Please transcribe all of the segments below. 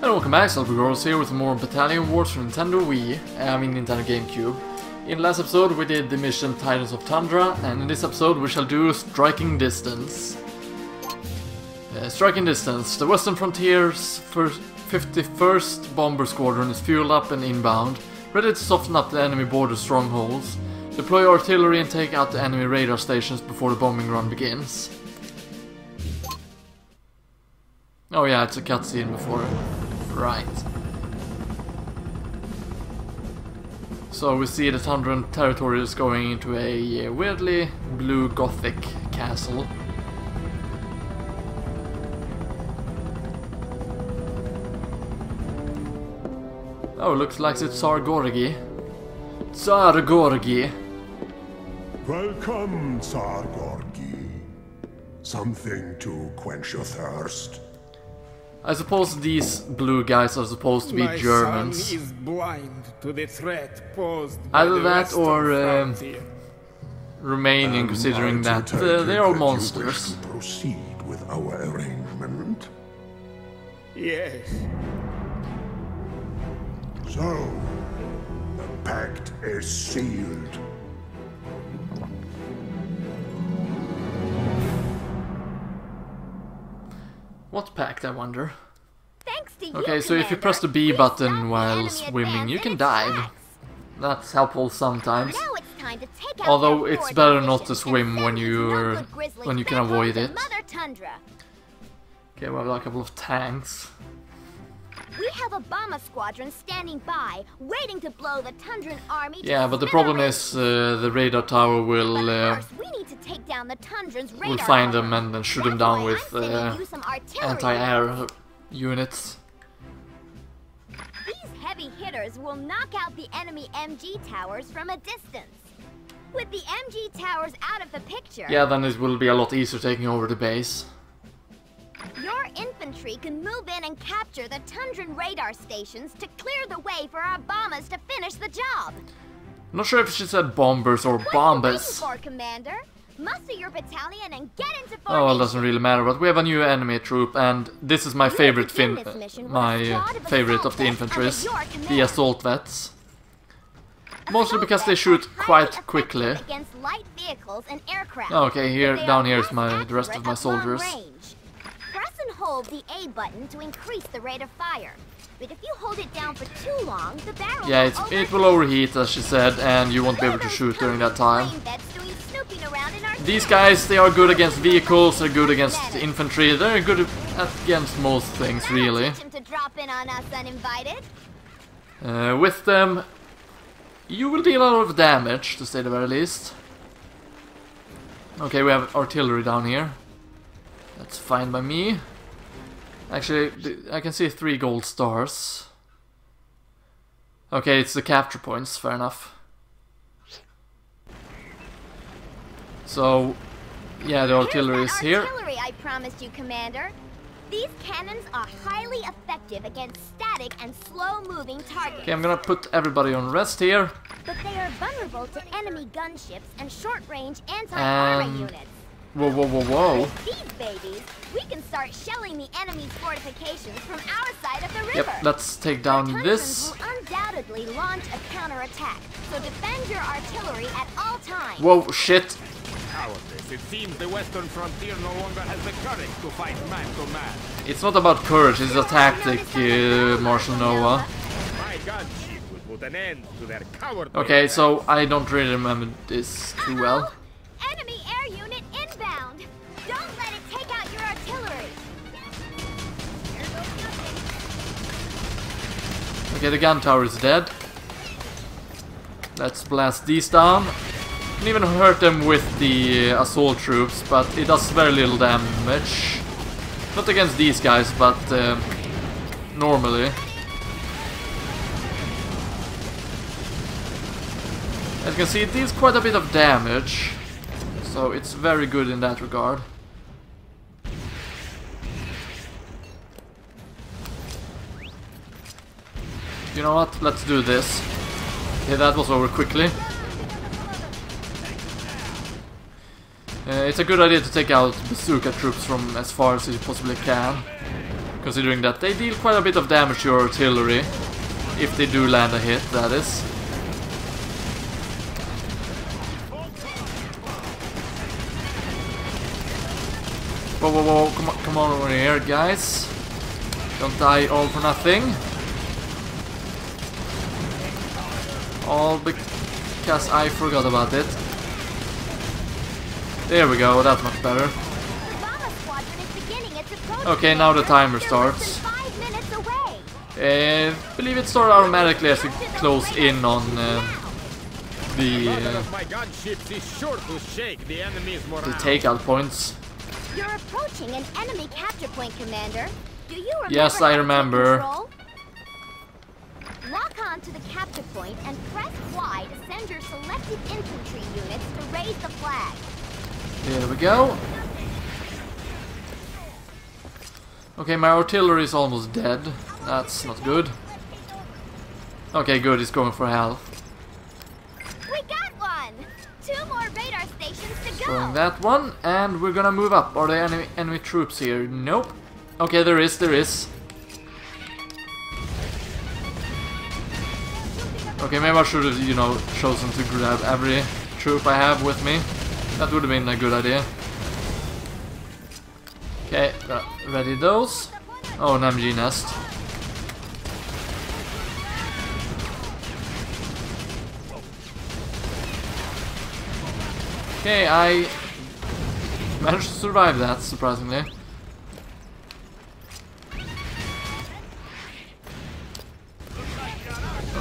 Hello, welcome back, LPGrodus here with more Battalion Wars for Nintendo Wii, Nintendo GameCube. In the last episode we did the mission Titans of Tundra, and in this episode we shall do Striking Distance. Striking Distance. The Western Frontier's 51st Bomber Squadron is fueled up and inbound, ready to soften up the enemy border strongholds, deploy artillery and take out the enemy radar stations before the bombing run begins. Oh yeah, it's a cutscene before. Right. So we see the Tundran Territories going into a weirdly blue gothic castle. Oh, looks like it's Tsar Gorgi. Tsar Gorgi. Welcome, Tsar Gorgi. Something to quench your thirst. I suppose these blue guys are supposed to be Germans. My son is blind to the threat posed Either by that the or frontier. Romanian, considering that they are monsters. You wish to proceed with our arrangement. Yes. So, the pact is sealed. What pact, I wonder? Thanks to Okay, you, so if you press the B button while swimming, you can dive. That's helpful sometimes. Now it's time to take out Although their it's forward better not to positions swim and when send these you're no-good grizzlies when you can back home avoid to it. Mother Tundra. Okay, we have a couple of tanks. We have a bomber squadron standing by, waiting to blow the Tundran army. Yeah, but the problem is the radar tower will first, we need to take down the Tundrans' radar will find them armor. and then shoot them That's down why with I'm sending you some artillery. anti-air units. These heavy hitters will knock out the enemy MG towers from a distance. With the MG towers out of the picture, Yeah, then it will be a lot easier taking over the base. your infantry can move in and capture the Tundran radar stations to clear the way for our bombers to finish the job. I'm not sure if she said bombers or What bombers. are you waiting for, Commander? Muster your battalion and get into formation. Oh, well, it doesn't really matter, but we have a new enemy troop, and this is my favorite favorite of the infantries, the assault vets. Mostly because they shoot quite quickly. Against light vehicles and aircraft. Okay, here, They down are here is less the rest of accurate my at long soldiers. range. Press and hold the A button to increase the rate of fire. But if you hold it down for too long, the barrel Yeah, will it will overheat, as she said, and you won't be able to shoot during that time. These guys, they are good against vehicles, they're good against infantry, they're good against most things, really. With them, you will deal a lot of damage, to say the very least. Okay, we have artillery down here. That's fine by me. Actually, I can see 3 gold stars. Okay, it's the capture points, fair enough. So, yeah, the artillery is here. Artillery I promised you, Commander. These cannons are highly effective against static and slow-moving targets. Okay, I'm gonna put everybody on rest here. But they are vulnerable to enemy gunships and short-range anti-armor units. Whoa, whoa, whoa, whoa. With these babies, we can start shelling the enemy's fortifications from our side of the river. Yep, let's take down The this. Tundrans will undoubtedly launch a counterattack, so defend your artillery at all times. Whoa, shit. Cowardice. It seems the Western frontier no longer has the courage to fight man to man. It's not about courage, it's a tactic, Marshal Noah. My gunship will put an end to their cowardly. Okay, so I don't really remember this too well. Enemy air unit inbound. Don't let it take out your artillery. Okay, the gun tower is dead. Let's blast these down. Can even hurt them with the assault troops, but it does very little damage. Not against these guys, but normally. As you can see, it deals quite a bit of damage, so it's very good in that regard. You know what? Let's do this. Okay, that was over quickly. It's a good idea to take out bazooka troops from as far as you possibly can. considering that they deal quite a bit of damage to your artillery, if they do land a hit, that is. Whoa, whoa, whoa, come on over here, guys. Don't die all for nothing. All because I forgot about it. There we go, that's much better. Okay, now the timer starts. I believe it starts automatically as you close in on the takeout points. You're approaching an enemy capture point, Commander. Do you remember? Yes, I remember. Lock on to the capture point and press Y to send your selected infantry units to raise the flag. There we go. Okay, my artillery is almost dead. That's not good. Okay, good, it's going for hell. We got one! 2 more radar stations to go! Throwing that one, and we're gonna move up. Are there any enemy troops here? Nope. Okay, there is. Okay, maybe I should have, you know, chosen to grab every troop I have with me. That would have been a good idea. Okay, ready those. Oh, an MG nest. Okay, I managed to survive that, surprisingly.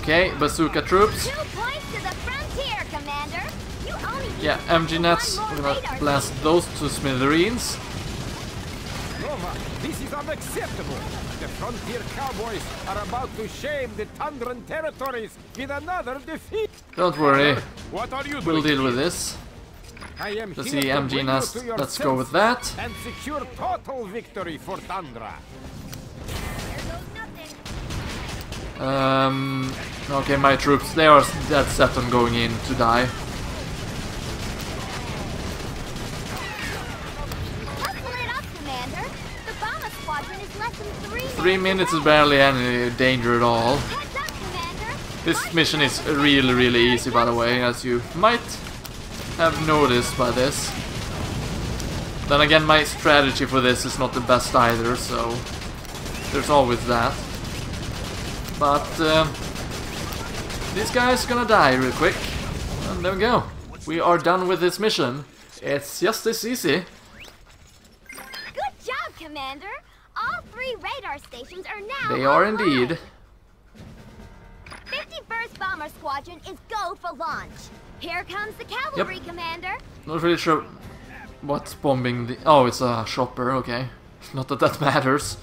Okay, bazooka troops. 2 points to the frontier, Commander. You only need Yeah, MG nets. We're gonna blast those to smithereens. Nova, this is unacceptable. The frontier cowboys are about to shame the Tundran Territories with another defeat. Don't worry, What are you we'll doing deal with here? this. I am Let's here see, to MG bring you nest. to your Let's go with that. and secure total victory for Tundra. Okay, my troops, they are dead set on going in to die. Hustle it up, Commander. The bomber squadron is less than 3 minutes 3 minutes is barely any danger at all. Heads up, Commander. This mission is really easy, by the way, as you might have noticed by this. Then again, my strategy for this is not the best either, so there's always that. But these guys are gonna die real quick. And there we go. We are done with this mission. It's just this easy. Good job, Commander. All 3 radar stations are now They are online. indeed. 51st Bomber Squadron is go for launch. Here comes the cavalry, Commander. Not really sure what's bombing the... Oh, it's a chopper, okay. Not that that matters.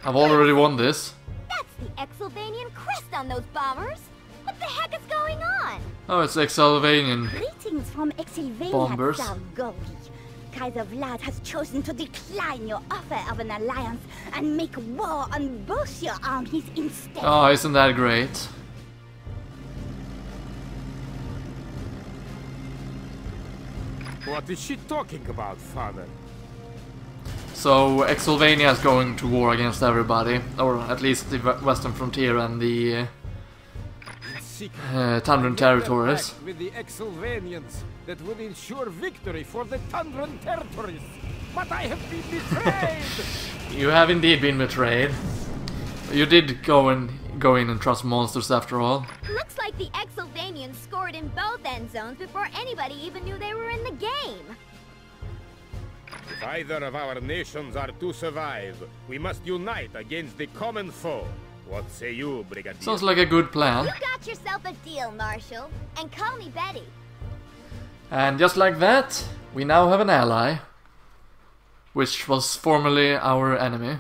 I've already won this. That's the Exylvanian crest on those bombers. What the heck is going on? Oh, it's Exylvanian. Greetings from Exylvania, Bombers. Tsar Goldie. Kaiser Vlad has chosen to decline your offer of an alliance and make war on both your armies instead. Oh, isn't that great? What is she talking about, Father? So, Exylvania is going to war against everybody, or at least the Western Frontier and the Tundran Territories. With the Exylvanians that would ensure victory for the Tundran Territories. But I have been betrayed! You have indeed been betrayed. You did go in and trust monsters after all. Looks like the Exylvanians scored in both end zones before anybody even knew they were in the game. If either of our nations are to survive, we must unite against the common foe. What say you, Brigadier? Sounds like a good plan. You got yourself a deal, Marshal. And call me Betty. And just like that, we now have an ally, which was formerly our enemy.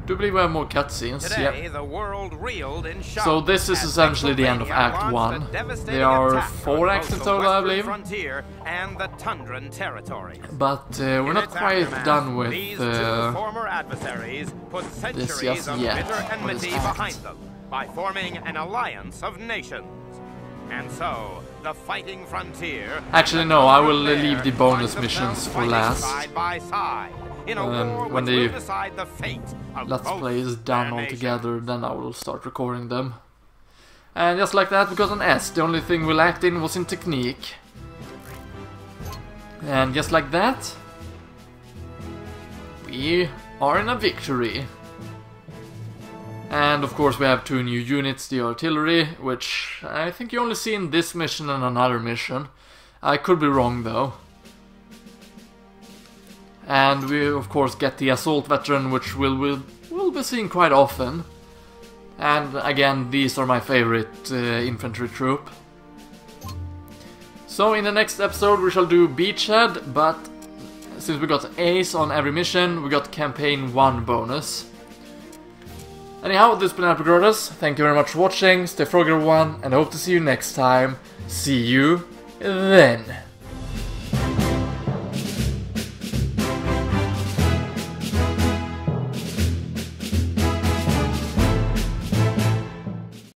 Do believe we have more cutscenes. Today, Yep. the world reeled in shock. So this is as essentially the end of Pennsylvania Act launched 1. a devastating There are attack 4 on acts in both the total, I Western believe. Frontier and the Tundran Territories. But we're In not its quite aftermath, done with these two former adversaries put centuries just of yet, bitter or this enmity act. behind them by forming an alliance of nations. And so, the fighting frontier... Actually, and no, I will Tundran leave the Bear bonus find missions themselves for fighting last. Side by side, in a war when which the will decide the fate of Let's both Play is done their altogether, then I will start recording them. And just like that, we got an S. The only thing we lacked in was in technique. And just like that, we are in a victory. And of course we have 2 new units, the artillery, which I think you only see in this mission and another mission. I could be wrong though. And we of course get the assault veteran, which we'll be seeing quite often. And again, these are my favorite infantry troop. So in the next episode we shall do Beachhead, but since we got Ace on every mission, we got Campaign 1 bonus. Anyhow, this has been LPGrodus. Thank you very much for watching, stay froggy everyone, and I hope to see you next time. See you then.